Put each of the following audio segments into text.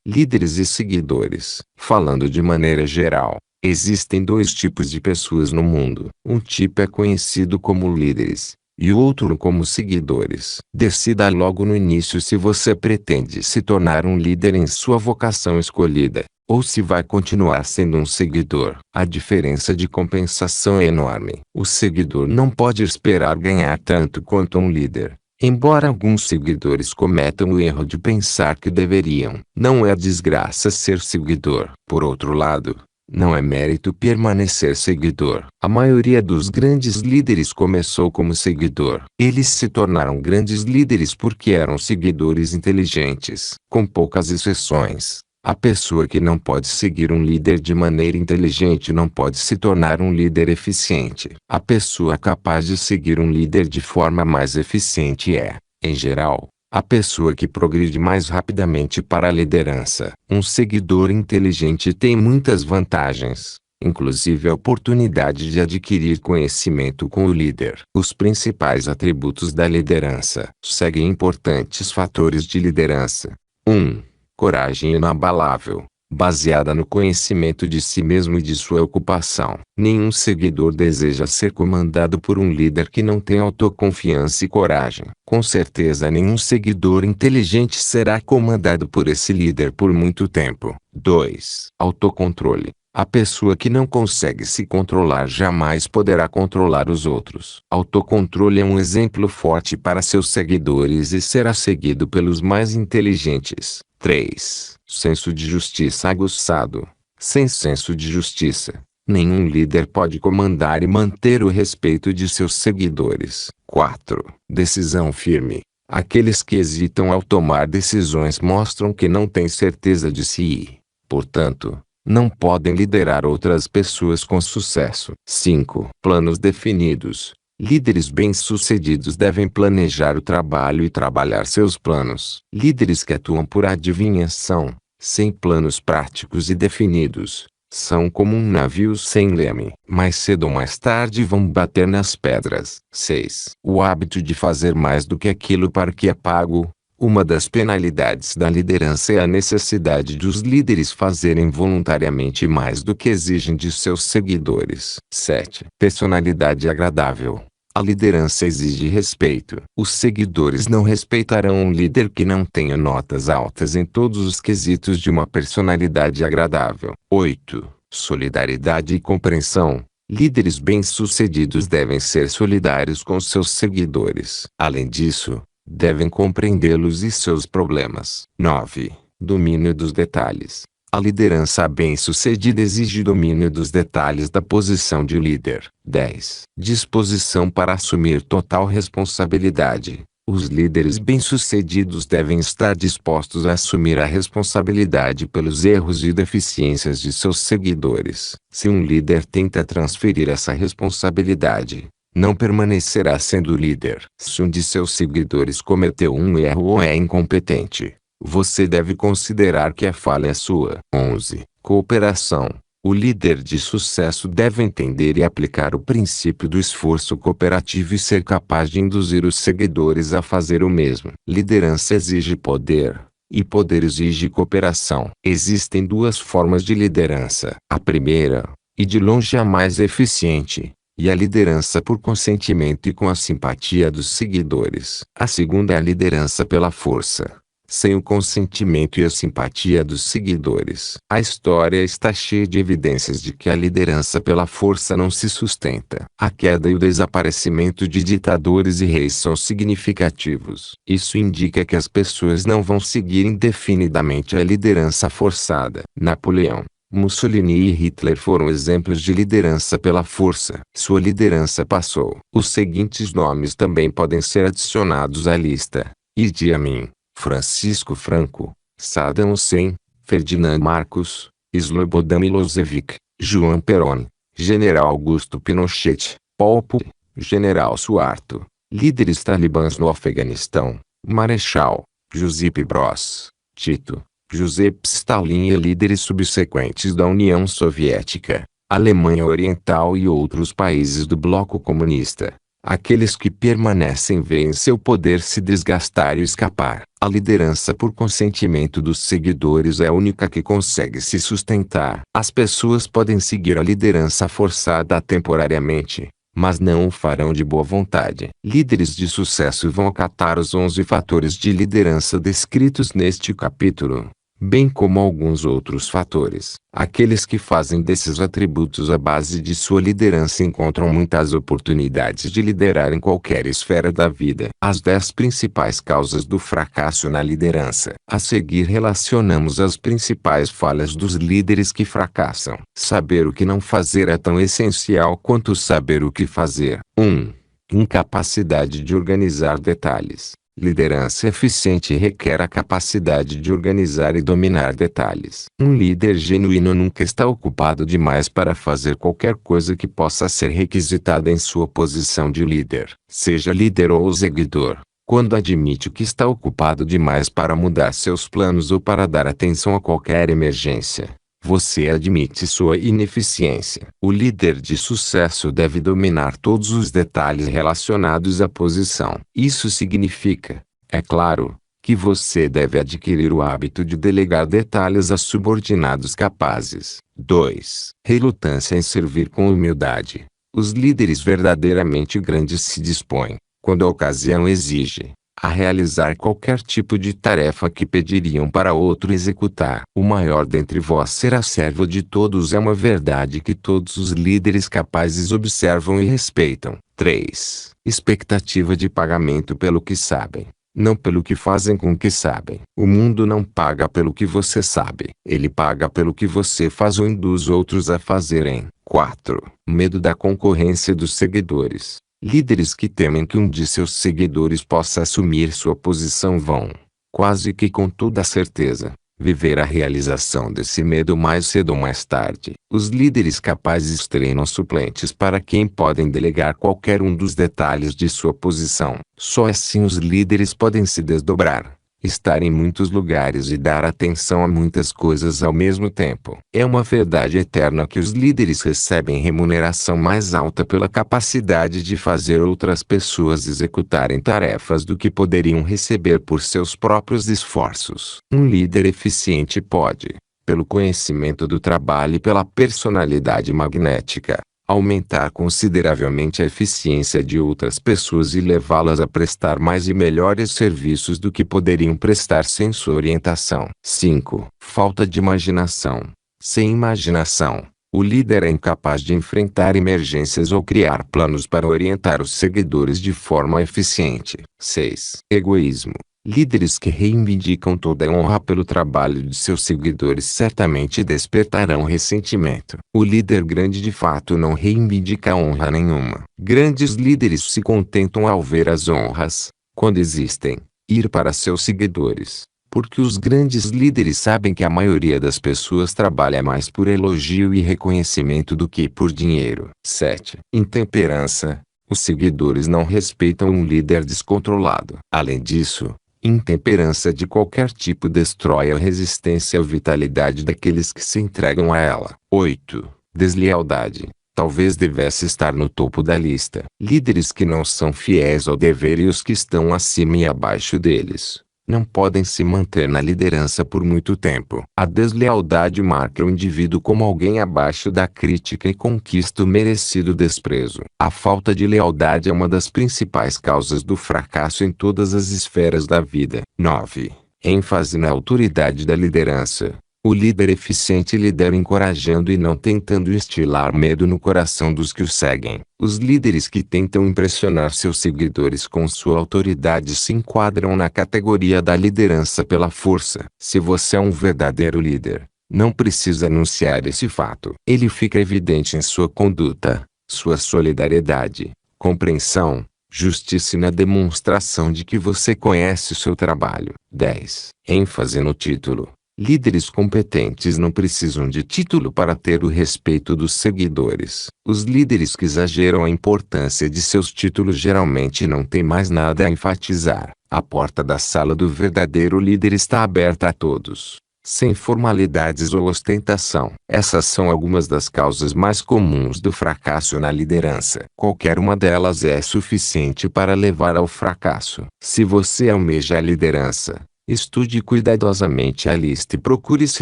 Líderes e seguidores. Falando de maneira geral, existem dois tipos de pessoas no mundo. Um tipo é conhecido como líderes, e o outro como seguidores. Decida logo no início se você pretende se tornar um líder em sua vocação escolhida, ou se vai continuar sendo um seguidor. A diferença de compensação é enorme. O seguidor não pode esperar ganhar tanto quanto um líder. Embora alguns seguidores cometam o erro de pensar que deveriam. Não é desgraça ser seguidor. Por outro lado, não é mérito permanecer seguidor. A maioria dos grandes líderes começou como seguidor. Eles se tornaram grandes líderes porque eram seguidores inteligentes. Com poucas exceções, a pessoa que não pode seguir um líder de maneira inteligente não pode se tornar um líder eficiente. A pessoa capaz de seguir um líder de forma mais eficiente é, em geral, a pessoa que progride mais rapidamente para a liderança. Um seguidor inteligente tem muitas vantagens, inclusive a oportunidade de adquirir conhecimento com o líder. Os principais atributos da liderança. Seguem importantes fatores de liderança. 1. Coragem inabalável, baseada no conhecimento de si mesmo e de sua ocupação. Nenhum seguidor deseja ser comandado por um líder que não tem autoconfiança e coragem. Com certeza nenhum seguidor inteligente será comandado por esse líder por muito tempo. 2. Autocontrole. A pessoa que não consegue se controlar jamais poderá controlar os outros. Autocontrole é um exemplo forte para seus seguidores e será seguido pelos mais inteligentes. 3. Senso de justiça aguçado. Sem senso de justiça, nenhum líder pode comandar e manter o respeito de seus seguidores. 4. Decisão firme. Aqueles que hesitam ao tomar decisões mostram que não têm certeza de si e, portanto, não podem liderar outras pessoas com sucesso. 5. Planos definidos. Líderes bem-sucedidos devem planejar o trabalho e trabalhar seus planos. Líderes que atuam por adivinhação, sem planos práticos e definidos, são como um navio sem leme. Mais cedo ou mais tarde vão bater nas pedras. 6. O hábito de fazer mais do que aquilo para que é pago. Uma das penalidades da liderança é a necessidade dos líderes fazerem voluntariamente mais do que exigem de seus seguidores. 7. Personalidade agradável. A liderança exige respeito. Os seguidores não respeitarão um líder que não tenha notas altas em todos os quesitos de uma personalidade agradável. 8. Solidariedade e compreensão. Líderes bem-sucedidos devem ser solidários com seus seguidores. Além disso, devem compreendê-los e seus problemas. 9. Domínio dos detalhes. A liderança bem-sucedida exige domínio dos detalhes da posição de líder. 10. Disposição para assumir total responsabilidade. Os líderes bem-sucedidos devem estar dispostos a assumir a responsabilidade pelos erros e deficiências de seus seguidores. Se um líder tenta transferir essa responsabilidade, não permanecerá sendo líder. Se um de seus seguidores cometeu um erro ou é incompetente, você deve considerar que a falha é sua. 11. Cooperação. O líder de sucesso deve entender e aplicar o princípio do esforço cooperativo e ser capaz de induzir os seguidores a fazer o mesmo. Liderança exige poder, e poder exige cooperação. Existem duas formas de liderança. A primeira, e de longe a mais eficiente, e a liderança por consentimento e com a simpatia dos seguidores. A segunda é a liderança pela força, sem o consentimento e a simpatia dos seguidores. A história está cheia de evidências de que a liderança pela força não se sustenta. A queda e o desaparecimento de ditadores e reis são significativos. Isso indica que as pessoas não vão seguir indefinidamente a liderança forçada. Napoleão, Mussolini e Hitler foram exemplos de liderança pela força. Sua liderança passou. Os seguintes nomes também podem ser adicionados à lista: Idi Amin, Francisco Franco, Saddam Hussein, Ferdinand Marcos, Slobodan Milosevic, João Perón, General Augusto Pinochet, Pol Pot, General Suharto, líderes talibãs no Afeganistão, Marechal Josip Broz Tito, Joseph Stalin e líderes subsequentes da União Soviética, Alemanha Oriental e outros países do bloco comunista. Aqueles que permanecem veem seu poder se desgastar e escapar. A liderança por consentimento dos seguidores é a única que consegue se sustentar. As pessoas podem seguir a liderança forçada temporariamente, mas não o farão de boa vontade. Líderes de sucesso vão acatar os 11 fatores de liderança descritos neste capítulo, bem como alguns outros fatores. Aqueles que fazem desses atributos a base de sua liderança encontram muitas oportunidades de liderar em qualquer esfera da vida. As 10 principais causas do fracasso na liderança. A seguir relacionamos as principais falhas dos líderes que fracassam. Saber o que não fazer é tão essencial quanto saber o que fazer. 1. Incapacidade de organizar detalhes. Liderança eficiente requer a capacidade de organizar e dominar detalhes. Um líder genuíno nunca está ocupado demais para fazer qualquer coisa que possa ser requisitada em sua posição de líder. Seja líder ou seguidor, quando admite que está ocupado demais para mudar seus planos ou para dar atenção a qualquer emergência, você admite sua ineficiência. O líder de sucesso deve dominar todos os detalhes relacionados à posição. Isso significa, é claro, que você deve adquirir o hábito de delegar detalhes a subordinados capazes. 2. Relutância em servir com humildade. Os líderes verdadeiramente grandes se dispõem, quando a ocasião exige, a realizar qualquer tipo de tarefa que pediriam para outro executar. O maior dentre vós será servo de todos é uma verdade que todos os líderes capazes observam e respeitam. 3. Expectativa de pagamento pelo que sabem, não pelo que fazem com o que sabem. O mundo não paga pelo que você sabe, ele paga pelo que você faz ou induz outros a fazerem. 4. Medo da concorrência dos seguidores. Líderes que temem que um de seus seguidores possa assumir sua posição vão, quase que com toda certeza, viver a realização desse medo mais cedo ou mais tarde. Os líderes capazes treinam suplentes para quem podem delegar qualquer um dos detalhes de sua posição. Só assim os líderes podem se desdobrar, estar em muitos lugares e dar atenção a muitas coisas ao mesmo tempo. É uma verdade eterna que os líderes recebem remuneração mais alta pela capacidade de fazer outras pessoas executarem tarefas do que poderiam receber por seus próprios esforços. Um líder eficiente pode, pelo conhecimento do trabalho e pela personalidade magnética, aumentar consideravelmente a eficiência de outras pessoas e levá-las a prestar mais e melhores serviços do que poderiam prestar sem sua orientação. 5. Falta de imaginação. Sem imaginação, o líder é incapaz de enfrentar emergências ou criar planos para orientar os seguidores de forma eficiente. 6. Egoísmo. Líderes que reivindicam toda a honra pelo trabalho de seus seguidores certamente despertarão ressentimento. O líder grande de fato não reivindica honra nenhuma. Grandes líderes se contentam ao ver as honras, quando existem, ir para seus seguidores, porque os grandes líderes sabem que a maioria das pessoas trabalha mais por elogio e reconhecimento do que por dinheiro. 7. Intemperança. Os seguidores não respeitam um líder descontrolado. Além disso, intemperança de qualquer tipo destrói a resistência e a vitalidade daqueles que se entregam a ela. 8. Deslealdade. Talvez devesse estar no topo da lista. Líderes que não são fiéis ao dever e os que estão acima e abaixo deles não podem se manter na liderança por muito tempo. A deslealdade marca o indivíduo como alguém abaixo da crítica e conquista o merecido desprezo. A falta de lealdade é uma das principais causas do fracasso em todas as esferas da vida. 9. ênfase na autoridade da liderança. O líder eficiente lidera encorajando e não tentando instilar medo no coração dos que o seguem. Os líderes que tentam impressionar seus seguidores com sua autoridade se enquadram na categoria da liderança pela força. Se você é um verdadeiro líder, não precisa anunciar esse fato. Ele fica evidente em sua conduta, sua solidariedade, compreensão, justiça e na demonstração de que você conhece o seu trabalho. 10. ênfase no título. Líderes competentes não precisam de título para ter o respeito dos seguidores. Os líderes que exageram a importância de seus títulos geralmente não têm mais nada a enfatizar. A porta da sala do verdadeiro líder está aberta a todos, sem formalidades ou ostentação. Essas são algumas das causas mais comuns do fracasso na liderança. Qualquer uma delas é suficiente para levar ao fracasso. Se você almeja a liderança, estude cuidadosamente a lista e procure se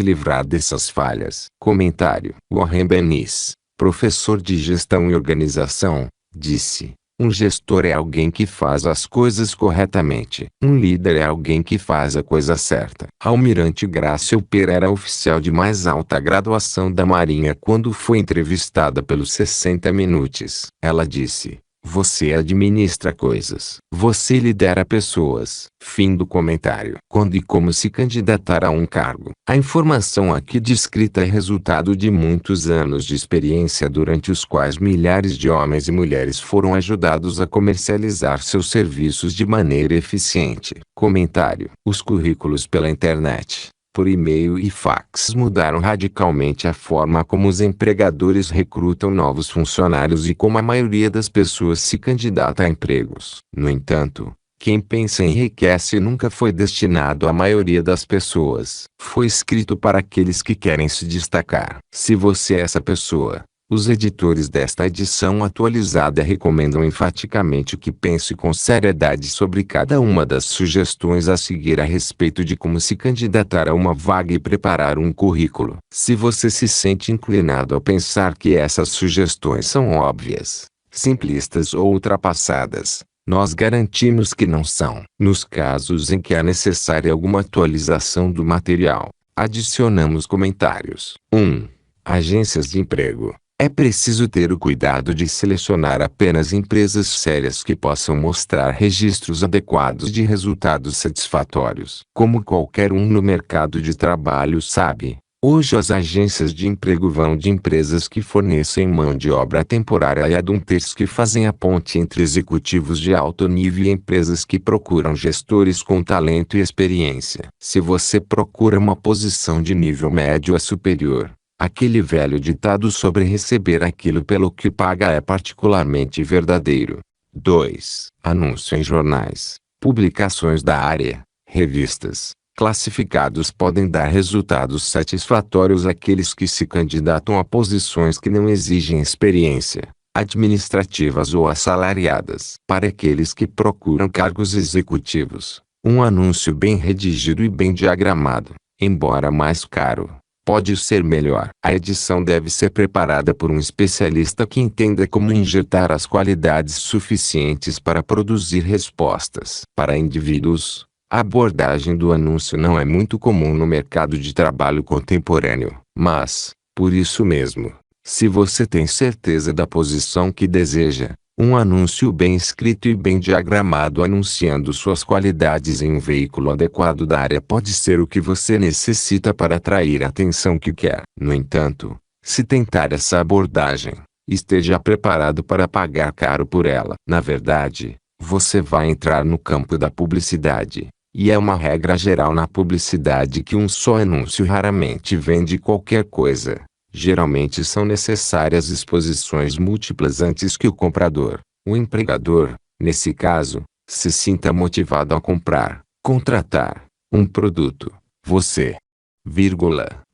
livrar dessas falhas. Comentário: Warren Bennis, professor de gestão e organização, disse: um gestor é alguém que faz as coisas corretamente. Um líder é alguém que faz a coisa certa. Almirante Grace Hopper era oficial de mais alta graduação da Marinha quando foi entrevistada pelos 60 Minutos. Ela disse: você administra coisas. Você lidera pessoas. Fim do comentário. Quando e como se candidatar a um cargo. A informação aqui descrita é resultado de muitos anos de experiência durante os quais milhares de homens e mulheres foram ajudados a comercializar seus serviços de maneira eficiente. Comentário: os currículos pela internet, por e-mail e fax mudaram radicalmente a forma como os empregadores recrutam novos funcionários e como a maioria das pessoas se candidata a empregos. No entanto, quem pensa enriquece nunca foi destinado à maioria das pessoas. Foi escrito para aqueles que querem se destacar. Se você é essa pessoa, os editores desta edição atualizada recomendam enfaticamente que pense com seriedade sobre cada uma das sugestões a seguir a respeito de como se candidatar a uma vaga e preparar um currículo. Se você se sente inclinado a pensar que essas sugestões são óbvias, simplistas ou ultrapassadas, nós garantimos que não são. Nos casos em que é necessária alguma atualização do material, adicionamos comentários. 1. Agências de emprego. É preciso ter o cuidado de selecionar apenas empresas sérias que possam mostrar registros adequados de resultados satisfatórios. Como qualquer um no mercado de trabalho sabe, hoje as agências de emprego vão de empresas que fornecem mão de obra temporária e adultos que fazem a ponte entre executivos de alto nível e empresas que procuram gestores com talento e experiência. Se você procura uma posição de nível médio a superior, aquele velho ditado sobre receber aquilo pelo que paga é particularmente verdadeiro. 2. Anúncio em jornais, publicações da área, revistas, classificados podem dar resultados satisfatórios àqueles que se candidatam a posições que não exigem experiência, administrativas ou assalariadas. Para aqueles que procuram cargos executivos, um anúncio bem redigido e bem diagramado, embora mais caro, pode ser melhor. A edição deve ser preparada por um especialista que entenda como injetar as qualidades suficientes para produzir respostas. Para indivíduos, a abordagem do anúncio não é muito comum no mercado de trabalho contemporâneo, mas, por isso mesmo, se você tem certeza da posição que deseja, um anúncio bem escrito e bem diagramado anunciando suas qualidades em um veículo adequado da área pode ser o que você necessita para atrair a atenção que quer. No entanto, se tentar essa abordagem, esteja preparado para pagar caro por ela. Na verdade, você vai entrar no campo da publicidade, e é uma regra geral na publicidade que um só anúncio raramente vende qualquer coisa. Geralmente são necessárias exposições múltiplas antes que o comprador, o empregador, nesse caso, se sinta motivado a comprar, contratar, um produto. Você.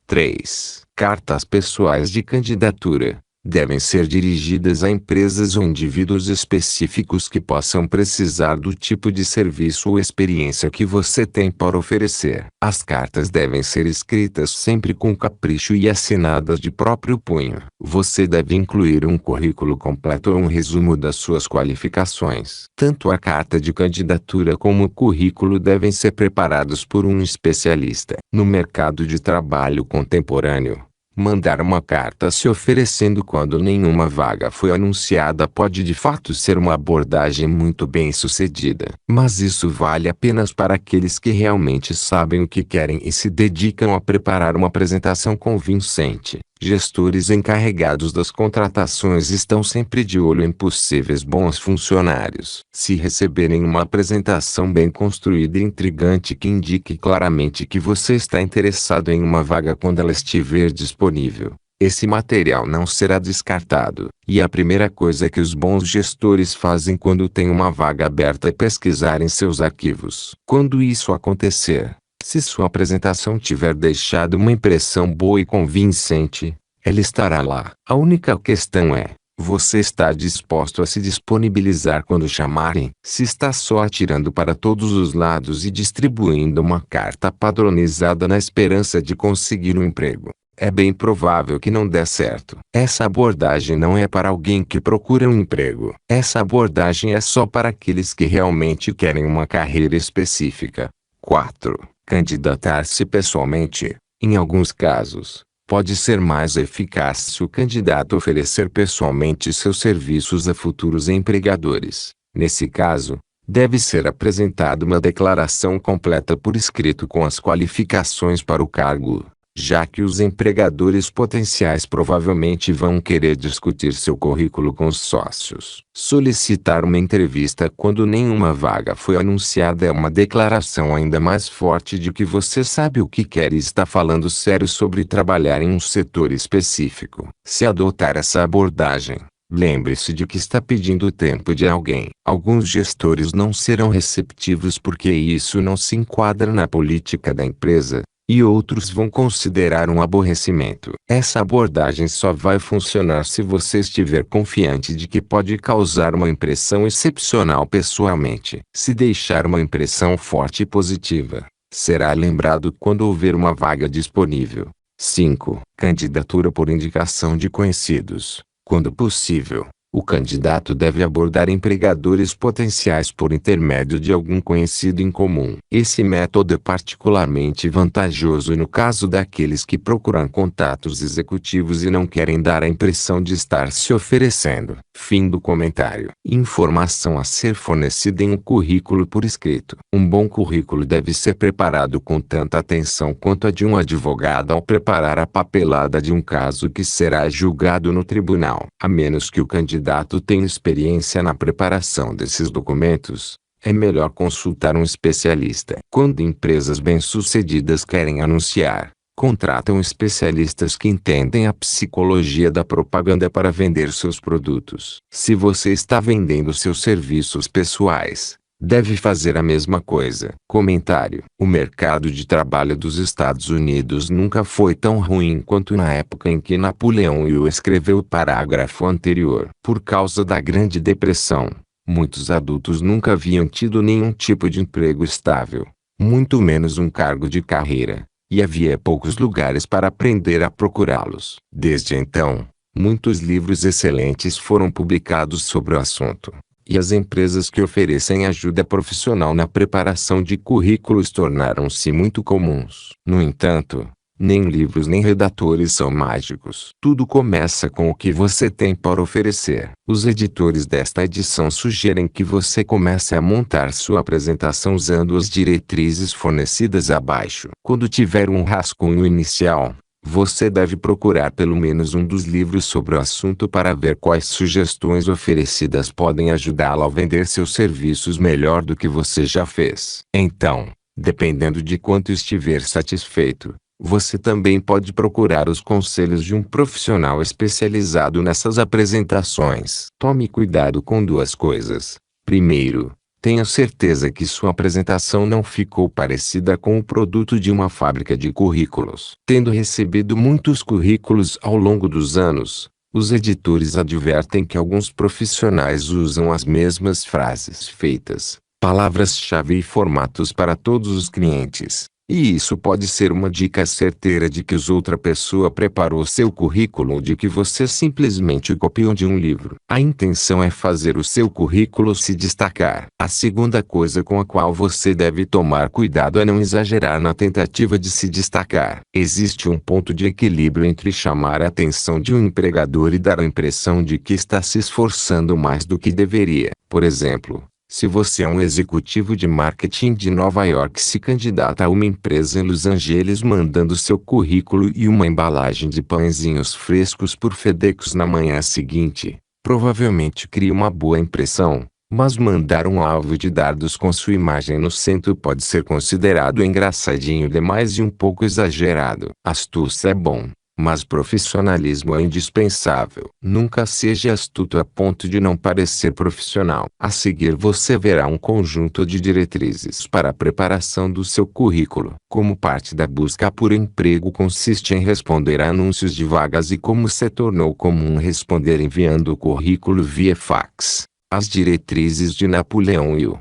3. Cartas pessoais de candidatura. Devem ser dirigidas a empresas ou indivíduos específicos que possam precisar do tipo de serviço ou experiência que você tem para oferecer. As cartas devem ser escritas sempre com capricho e assinadas de próprio punho. Você deve incluir um currículo completo ou um resumo das suas qualificações. Tanto a carta de candidatura como o currículo devem ser preparados por um especialista. No mercado de trabalho contemporâneo, mandar uma carta se oferecendo quando nenhuma vaga foi anunciada pode de fato ser uma abordagem muito bem sucedida. Mas isso vale apenas para aqueles que realmente sabem o que querem e se dedicam a preparar uma apresentação convincente. Gestores encarregados das contratações estão sempre de olho em possíveis bons funcionários. Se receberem uma apresentação bem construída e intrigante que indique claramente que você está interessado em uma vaga quando ela estiver disponível, esse material não será descartado. E a primeira coisa que os bons gestores fazem quando tem uma vaga aberta é pesquisar em seus arquivos. Quando isso acontecer, Se sua apresentação tiver deixado uma impressão boa e convincente, ela estará lá. A única questão é: você está disposto a se disponibilizar quando chamarem? Se está só atirando para todos os lados e distribuindo uma carta padronizada na esperança de conseguir um emprego, é bem provável que não dê certo. Essa abordagem não é para alguém que procura um emprego. Essa abordagem é só para aqueles que realmente querem uma carreira específica. 4. Candidatar-se pessoalmente. Em alguns casos, pode ser mais eficaz se o candidato oferecer pessoalmente seus serviços a futuros empregadores. Nesse caso, deve ser apresentada uma declaração completa por escrito com as qualificações para o cargo, já que os empregadores potenciais provavelmente vão querer discutir seu currículo com os sócios. Solicitar uma entrevista quando nenhuma vaga foi anunciada é uma declaração ainda mais forte de que você sabe o que quer e está falando sério sobre trabalhar em um setor específico. Se adotar essa abordagem, lembre-se de que está pedindo o tempo de alguém. Alguns gestores não serão receptivos porque isso não se enquadra na política da empresa, e outros vão considerar um aborrecimento. Essa abordagem só vai funcionar se você estiver confiante de que pode causar uma impressão excepcional pessoalmente. Se deixar uma impressão forte e positiva, será lembrado quando houver uma vaga disponível. 5. Candidatura por indicação de conhecidos. Quando possível, o candidato deve abordar empregadores potenciais por intermédio de algum conhecido em comum. Esse método é particularmente vantajoso no caso daqueles que procuram contatos executivos e não querem dar a impressão de estar se oferecendo. Fim do comentário. Informação a ser fornecida em um currículo por escrito. Um bom currículo deve ser preparado com tanta atenção quanto a de um advogado ao preparar a papelada de um caso que será julgado no tribunal. A menos que o candidato tenha experiência na preparação desses documentos, é melhor consultar um especialista. Quando empresas bem-sucedidas querem anunciar, contratam especialistas que entendem a psicologia da propaganda para vender seus produtos. Se você está vendendo seus serviços pessoais, deve fazer a mesma coisa. Comentário: o mercado de trabalho dos Estados Unidos nunca foi tão ruim quanto na época em que Napoleão Hill escreveu o parágrafo anterior. Por causa da Grande Depressão, muitos adultos nunca haviam tido nenhum tipo de emprego estável, muito menos um cargo de carreira, e havia poucos lugares para aprender a procurá-los. Desde então, muitos livros excelentes foram publicados sobre o assunto, e as empresas que oferecem ajuda profissional na preparação de currículos tornaram-se muito comuns. No entanto, nem livros nem redatores são mágicos. Tudo começa com o que você tem para oferecer. Os editores desta edição sugerem que você comece a montar sua apresentação usando as diretrizes fornecidas abaixo. Quando tiver um rascunho inicial, você deve procurar pelo menos um dos livros sobre o assunto para ver quais sugestões oferecidas podem ajudá-lo a vender seus serviços melhor do que você já fez. Então, dependendo de quanto estiver satisfeito, você também pode procurar os conselhos de um profissional especializado nessas apresentações. Tome cuidado com duas coisas. Primeiro, tenha certeza que sua apresentação não ficou parecida com o produto de uma fábrica de currículos. Tendo recebido muitos currículos ao longo dos anos, os editores advertem que alguns profissionais usam as mesmas frases feitas, palavras-chave e formatos para todos os clientes. E isso pode ser uma dica certeira de que outra pessoa preparou seu currículo ou de que você simplesmente o copiou de um livro. A intenção é fazer o seu currículo se destacar. A segunda coisa com a qual você deve tomar cuidado é não exagerar na tentativa de se destacar. Existe um ponto de equilíbrio entre chamar a atenção de um empregador e dar a impressão de que está se esforçando mais do que deveria. Por exemplo, se você é um executivo de marketing de Nova York e se candidata a uma empresa em Los Angeles mandando seu currículo e uma embalagem de pãezinhos frescos por FedEx na manhã seguinte, provavelmente cria uma boa impressão, mas mandar um alvo de dardos com sua imagem no centro pode ser considerado engraçadinho demais e um pouco exagerado. Astúcia é bom, mas profissionalismo é indispensável. Nunca seja astuto a ponto de não parecer profissional. A seguir você verá um conjunto de diretrizes para a preparação do seu currículo. Como parte da busca por emprego consiste em responder a anúncios de vagas e como se tornou comum responder enviando o currículo via fax. As diretrizes de Napoleão Hill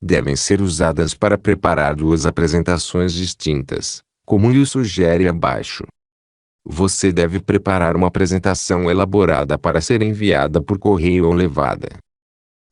devem ser usadas para preparar duas apresentações distintas, como Hill sugere abaixo. Você deve preparar uma apresentação elaborada para ser enviada por correio ou levada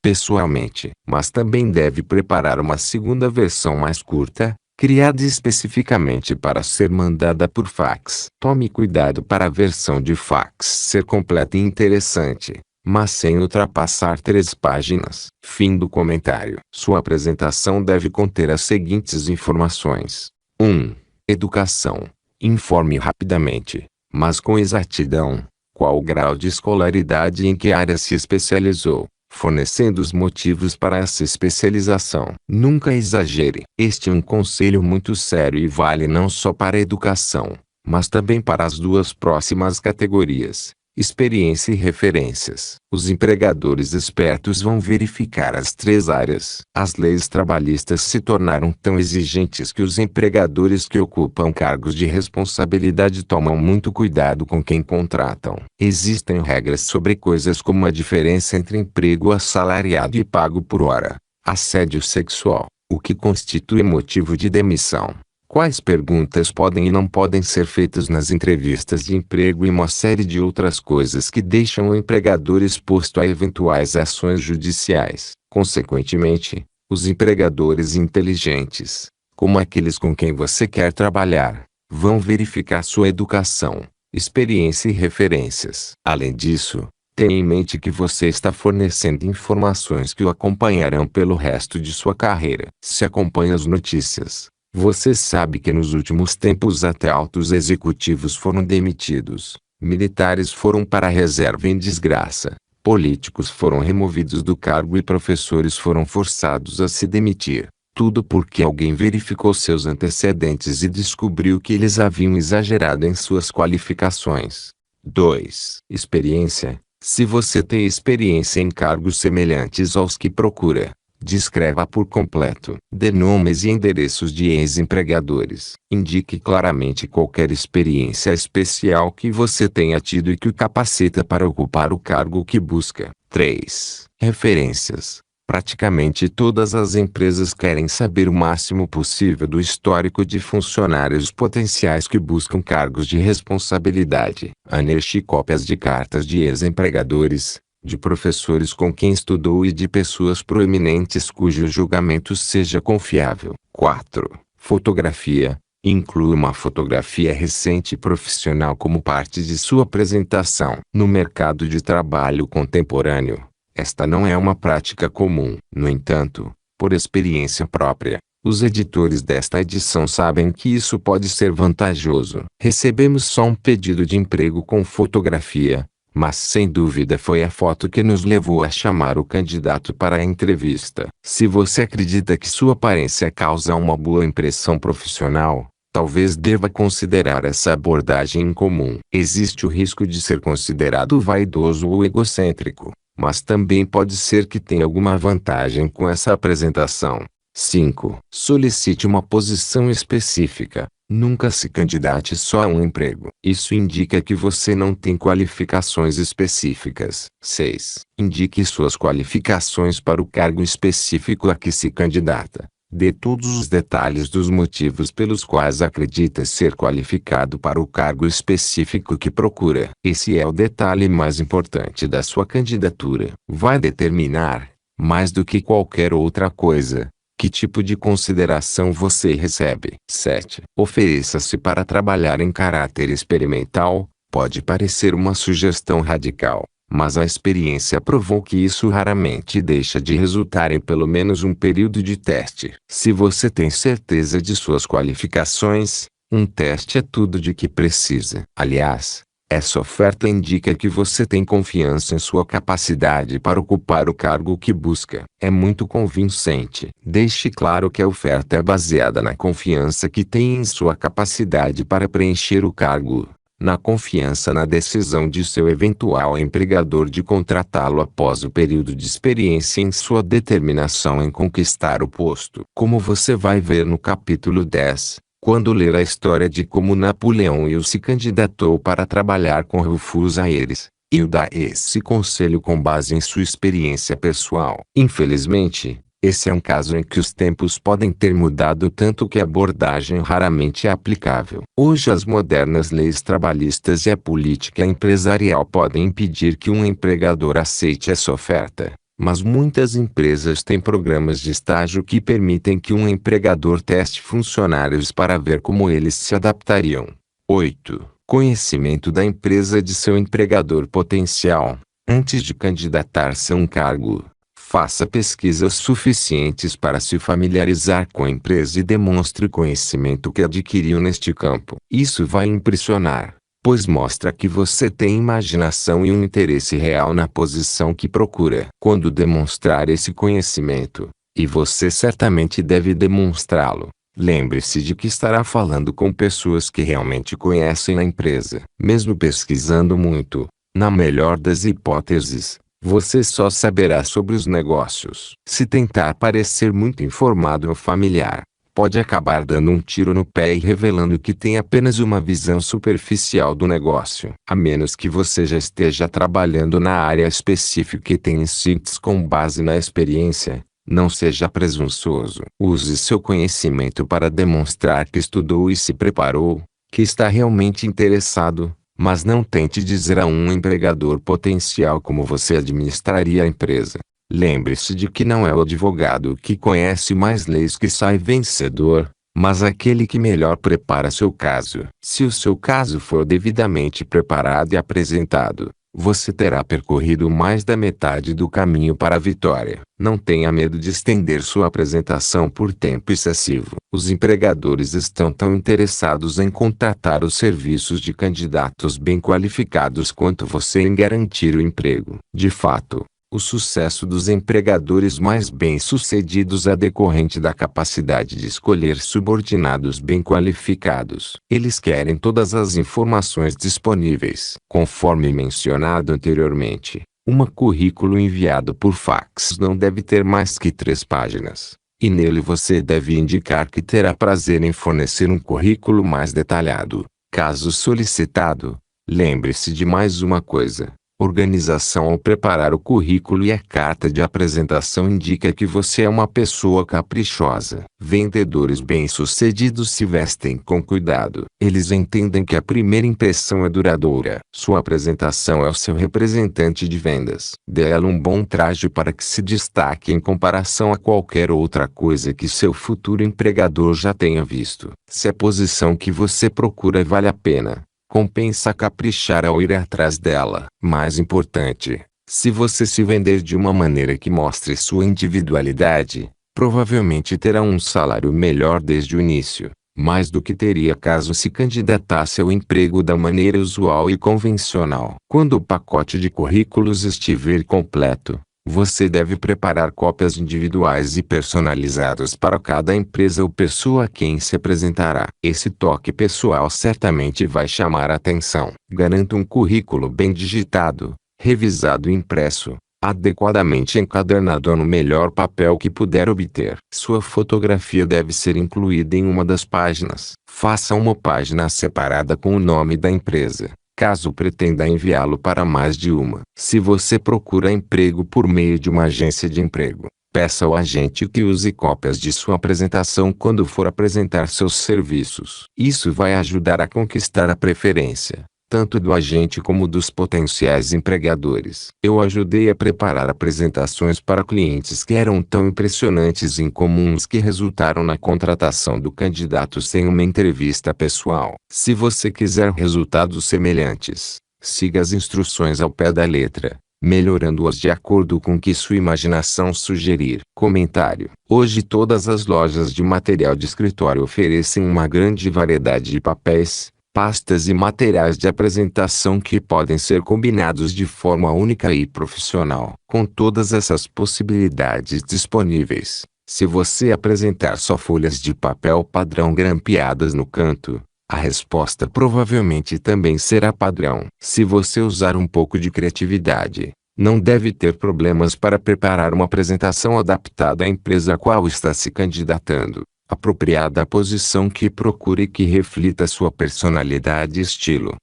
pessoalmente, mas também deve preparar uma segunda versão mais curta, criada especificamente para ser mandada por fax. Tome cuidado para a versão de fax ser completa e interessante, mas sem ultrapassar 3 páginas. Fim do comentário. Sua apresentação deve conter as seguintes informações. 1. Educação. Informe rapidamente, mas com exatidão, qual o grau de escolaridade e em que área se especializou, fornecendo os motivos para essa especialização. Nunca exagere. Este é um conselho muito sério e vale não só para a educação, mas também para as duas próximas categorias: experiência e referências. Os empregadores espertos vão verificar as 3 áreas. As leis trabalhistas se tornaram tão exigentes que os empregadores que ocupam cargos de responsabilidade tomam muito cuidado com quem contratam. Existem regras sobre coisas como a diferença entre emprego assalariado e pago por hora, assédio sexual, o que constitui motivo de demissão, quais perguntas podem e não podem ser feitas nas entrevistas de emprego e uma série de outras coisas que deixam o empregador exposto a eventuais ações judiciais. Consequentemente, os empregadores inteligentes, como aqueles com quem você quer trabalhar, vão verificar sua educação, experiência e referências. Além disso, tenha em mente que você está fornecendo informações que o acompanharão pelo resto de sua carreira. Se acompanha as notícias, você sabe que nos últimos tempos até altos executivos foram demitidos, militares foram para a reserva em desgraça, políticos foram removidos do cargo e professores foram forçados a se demitir. Tudo porque alguém verificou seus antecedentes e descobriu que eles haviam exagerado em suas qualificações. 2. Experiência. Se você tem experiência em cargos semelhantes aos que procura, descreva por completo. Dê nomes e endereços de ex-empregadores. Indique claramente qualquer experiência especial que você tenha tido e que o capacita para ocupar o cargo que busca. 3. Referências. Praticamente todas as empresas querem saber o máximo possível do histórico de funcionários potenciais que buscam cargos de responsabilidade. Anexe cópias de cartas de ex-empregadores, de professores com quem estudou e de pessoas proeminentes cujo julgamento seja confiável. 4. Fotografia. Inclua uma fotografia recente e profissional como parte de sua apresentação. No mercado de trabalho contemporâneo, esta não é uma prática comum. No entanto, por experiência própria, os editores desta edição sabem que isso pode ser vantajoso. Recebemos só um pedido de emprego com fotografia, mas sem dúvida foi a foto que nos levou a chamar o candidato para a entrevista. Se você acredita que sua aparência causa uma boa impressão profissional, talvez deva considerar essa abordagem incomum. Existe o risco de ser considerado vaidoso ou egocêntrico, mas também pode ser que tenha alguma vantagem com essa apresentação. 5. Solicite uma posição específica. Nunca se candidate só a um emprego. Isso indica que você não tem qualificações específicas. 6. Indique suas qualificações para o cargo específico a que se candidata. Dê todos os detalhes dos motivos pelos quais acredita ser qualificado para o cargo específico que procura. Esse é o detalhe mais importante da sua candidatura. Vai determinar, mais do que qualquer outra coisa, que tipo de consideração você recebe. 7. Ofereça-se para trabalhar em caráter experimental. Pode parecer uma sugestão radical, mas a experiência provou que isso raramente deixa de resultar em pelo menos um período de teste. Se você tem certeza de suas qualificações, um teste é tudo de que precisa. Aliás, essa oferta indica que você tem confiança em sua capacidade para ocupar o cargo que busca. É muito convincente. Deixe claro que a oferta é baseada na confiança que tem em sua capacidade para preencher o cargo. na confiança na decisão de seu eventual empregador de contratá-lo após o período de experiência e em sua determinação em conquistar o posto. Como você vai ver no capítulo 10, quando ler a história de como Napoleão Hill se candidatou para trabalhar com Rufus Ayres, Hill dá esse conselho com base em sua experiência pessoal. Infelizmente, esse é um caso em que os tempos podem ter mudado tanto que a abordagem raramente é aplicável. Hoje as modernas leis trabalhistas e a política empresarial podem impedir que um empregador aceite essa oferta, mas muitas empresas têm programas de estágio que permitem que um empregador teste funcionários para ver como eles se adaptariam. 8. Conhecimento da empresa de seu empregador potencial. Antes de candidatar-se a um cargo, faça pesquisas suficientes para se familiarizar com a empresa e demonstre o conhecimento que adquiriu neste campo. Isso vai impressionar, pois mostra que você tem imaginação e um interesse real na posição que procura. Quando demonstrar esse conhecimento, e você certamente deve demonstrá-lo, lembre-se de que estará falando com pessoas que realmente conhecem a empresa. Mesmo pesquisando muito, na melhor das hipóteses, você só saberá sobre os negócios. Se tentar parecer muito informado ou familiar, pode acabar dando um tiro no pé e revelando que tem apenas uma visão superficial do negócio. A menos que você já esteja trabalhando na área específica e tenha insights com base na experiência, não seja presunçoso. Use seu conhecimento para demonstrar que estudou e se preparou, que está realmente interessado. Mas não tente dizer a um empregador potencial como você administraria a empresa. Lembre-se de que não é o advogado que conhece mais leis que sai vencedor, mas aquele que melhor prepara seu caso. Se o seu caso for devidamente preparado e apresentado, você terá percorrido mais da metade do caminho para a vitória. Não tenha medo de estender sua apresentação por tempo excessivo. Os empregadores estão tão interessados em contratar os serviços de candidatos bem qualificados quanto você em garantir o emprego. De fato, o sucesso dos empregadores mais bem-sucedidos é decorrente da capacidade de escolher subordinados bem qualificados. Eles querem todas as informações disponíveis. Conforme mencionado anteriormente, um currículo enviado por fax não deve ter mais que 3 páginas, e nele você deve indicar que terá prazer em fornecer um currículo mais detalhado, caso solicitado. Lembre-se de mais uma coisa. Organização ao preparar o currículo e a carta de apresentação indica que você é uma pessoa caprichosa. Vendedores bem-sucedidos se vestem com cuidado. Eles entendem que a primeira impressão é duradoura. Sua apresentação é o seu representante de vendas. Dê a ela um bom traje para que se destaque em comparação a qualquer outra coisa que seu futuro empregador já tenha visto. Se a posição que você procura vale a pena, compensa caprichar ao ir atrás dela. Mais importante, se você se vender de uma maneira que mostre sua individualidade, provavelmente terá um salário melhor desde o início, mais do que teria caso se candidatasse ao emprego da maneira usual e convencional. Quando o pacote de currículos estiver completo, você deve preparar cópias individuais e personalizadas para cada empresa ou pessoa a quem se apresentará. Esse toque pessoal certamente vai chamar a atenção. Garanta um currículo bem digitado, revisado e impresso, adequadamente encadernado no melhor papel que puder obter. Sua fotografia deve ser incluída em uma das páginas. Faça uma página separada com o nome da empresa, caso pretenda enviá-lo para mais de uma. Se você procura emprego por meio de uma agência de emprego, peça ao agente que use cópias de sua apresentação quando for apresentar seus serviços. Isso vai ajudar a conquistar a preferência, tanto do agente como dos potenciais empregadores. Eu ajudei a preparar apresentações para clientes que eram tão impressionantes e incomuns que resultaram na contratação do candidato sem uma entrevista pessoal. Se você quiser resultados semelhantes, siga as instruções ao pé da letra, melhorando-as de acordo com o que sua imaginação sugerir. Comentário: hoje todas as lojas de material de escritório oferecem uma grande variedade de papéis, pastas e materiais de apresentação que podem ser combinados de forma única e profissional. Com todas essas possibilidades disponíveis, se você apresentar só folhas de papel padrão grampeadas no canto, A resposta provavelmente também será padrão. Se você usar um pouco de criatividade, não deve ter problemas para preparar uma apresentação adaptada à empresa a qual está se candidatando, apropriada à posição que procure e que reflita sua personalidade e estilo.